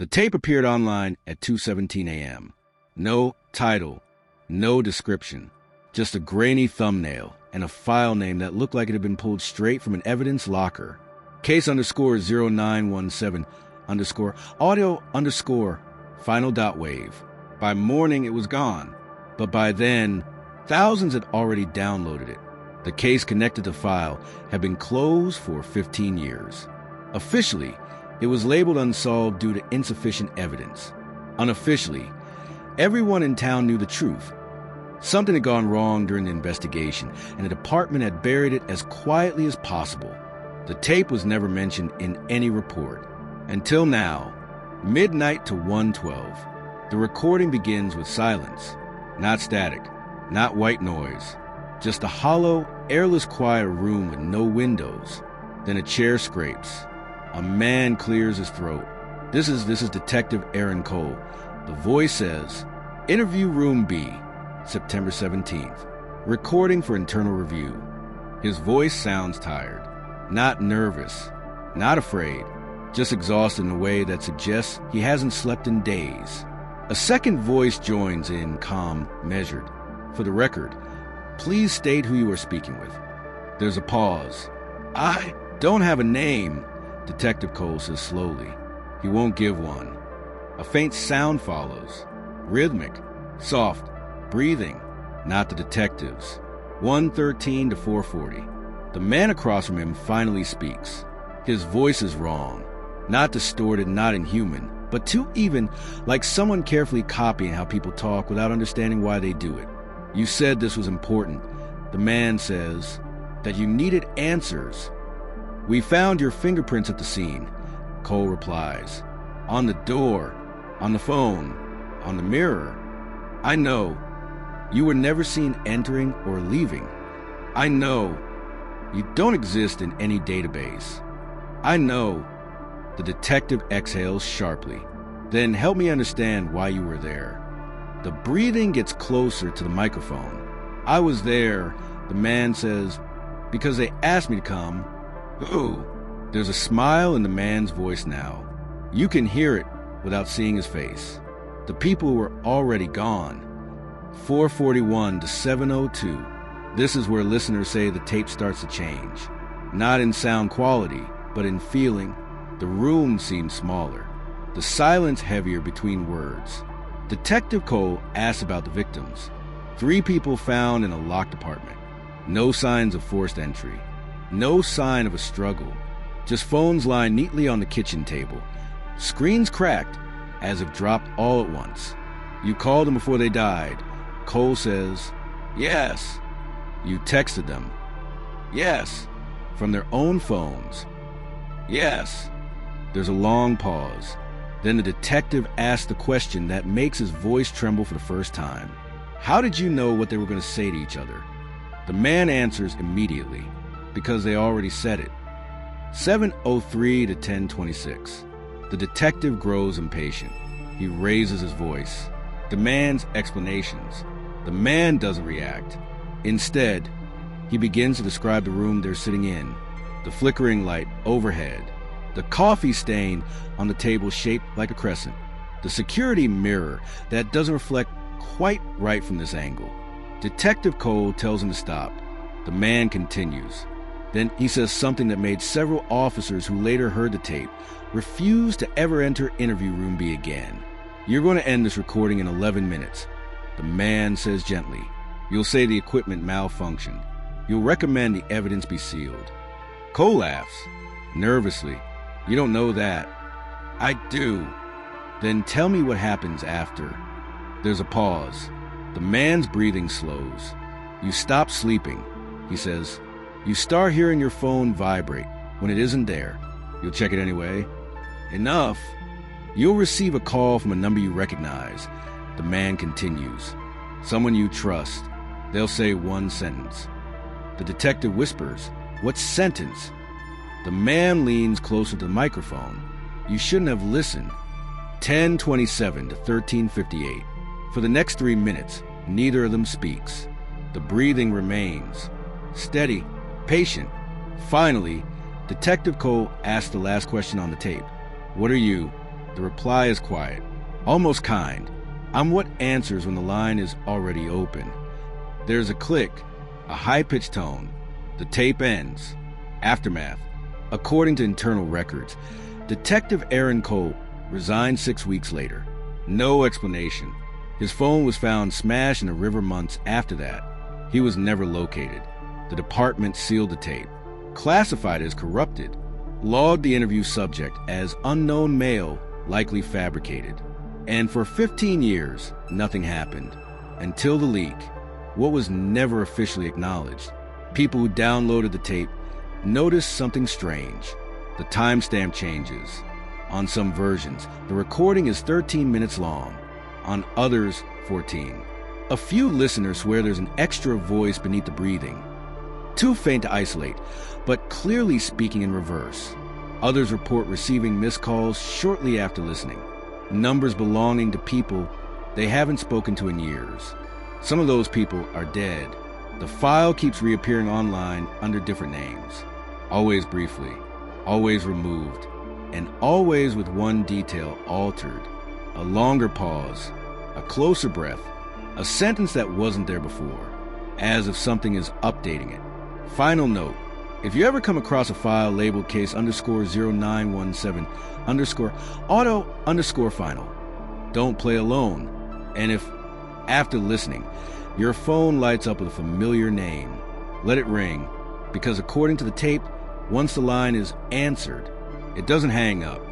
The tape appeared online at 2:17 a.m. No title, no description, just a grainy thumbnail and a file name that looked like it had been pulled straight from an evidence locker. Case _0917 _ audio_final.wave. By morning, it was gone, but by then, thousands had already downloaded it. The case connected to the file had been closed for 15 years. Officially, it was labeled unsolved due to insufficient evidence. Unofficially, everyone in town knew the truth. Something had gone wrong during the investigation, and the department had buried it as quietly as possible. The tape was never mentioned in any report. Until now, midnight to 1:12. The recording begins with silence. Not static, not white noise. Just a hollow, airless, quiet room with no windows. Then a chair scrapes. A man clears his throat. This is Detective Aaron Cole. The voice says, "Interview Room B, September 17th. Recording for internal review." His voice sounds tired. Not nervous. Not afraid. Just exhausted in a way that suggests he hasn't slept in days. A second voice joins in, calm, measured. "For the record, please state who you are speaking with." There's a pause. "I don't have a name," Detective Cole says slowly. He won't give one. A faint sound follows. Rhythmic, soft, breathing. Not the detective's. 1:13 to 4:40. The man across from him finally speaks. His voice is wrong. Not distorted, not inhuman, but too even, like someone carefully copying how people talk without understanding why they do it. "You said this was important." The man says, "that you needed answers." "We found your fingerprints at the scene," Cole replies. "On the door, on the phone, on the mirror." "I know. You were never seen entering or leaving." "I know. You don't exist in any database." "I know." The detective exhales sharply. "Then help me understand why you were there." The breathing gets closer to the microphone. "I was there," the man says, "because they asked me to come." "Who?" There's a smile in the man's voice now. You can hear it without seeing his face. "The people were already gone." 4:41 to 7:02. This is where listeners say the tape starts to change. Not in sound quality, but in feeling. The room seems smaller. The silence heavier between words. Detective Cole asks about the victims. 3 people found in a locked apartment. No signs of forced entry. No sign of a struggle. Just phones lying neatly on the kitchen table. Screens cracked, as if dropped all at once. "You called them before they died." Cole says, "Yes." "You texted them?" "Yes." "From their own phones?" "Yes." There's a long pause. Then the detective asks the question that makes his voice tremble for the first time. "How did you know what they were going to say to each other?" The man answers immediately, "Because they already said it." 7:03 to 10:26. The detective grows impatient. He raises his voice, demands explanations. The man doesn't react. Instead, he begins to describe the room they're sitting in, the flickering light overhead, the coffee stain on the table shaped like a crescent, the security mirror that doesn't reflect quite right from this angle. Detective Cole tells him to stop. The man continues. Then he says something that made several officers who later heard the tape refuse to ever enter interview room B again. "You're going to end this recording in 11 minutes. The man says gently. "You'll say the equipment malfunctioned. You'll recommend the evidence be sealed." Cole laughs, nervously. "You don't know that." "I do." "Then tell me what happens after." There's a pause. The man's breathing slows. "You stop sleeping," he says. "You start hearing your phone vibrate when it isn't there. You'll check it anyway." "Enough." "You'll receive a call from a number you recognize." The man continues. "Someone you trust. They'll say one sentence." The detective whispers, "What sentence?" The man leans closer to the microphone. "You shouldn't have listened." 10:27 to 13:58. For the next 3 minutes, neither of them speaks. The breathing remains. Steady, patient. Finally, Detective Cole asks the last question on the tape. "What are you?" The reply is quiet, almost kind. I'm what answers when the line is already open. There's a click, a high-pitched tone. The tape ends. Aftermath. According to internal records, Detective Aaron Cole resigned 6 weeks later. No explanation. His phone was found smashed in a river months after that. He was never located. The department sealed the tape, classified as corrupted, logged the interview subject as unknown male, likely fabricated. And for 15 years, nothing happened. Until the leak, what was never officially acknowledged. People who downloaded the tape noticed something strange. The timestamp changes. On some versions, the recording is 13 minutes long. On others, 14. A few listeners swear there's an extra voice beneath the breathing. Too faint to isolate, but clearly speaking in reverse. Others report receiving missed calls shortly after listening. Numbers belonging to people they haven't spoken to in years. Some of those people are dead. The file keeps reappearing online under different names. Always briefly, always removed, and always with one detail altered. A longer pause, a closer breath, a sentence that wasn't there before, as if something is updating it. Final note, if you ever come across a file labeled case _0917 auto final, don't play alone. And if, after listening, your phone lights up with a familiar name, let it ring, because according to the tape, once the line is answered, it doesn't hang up.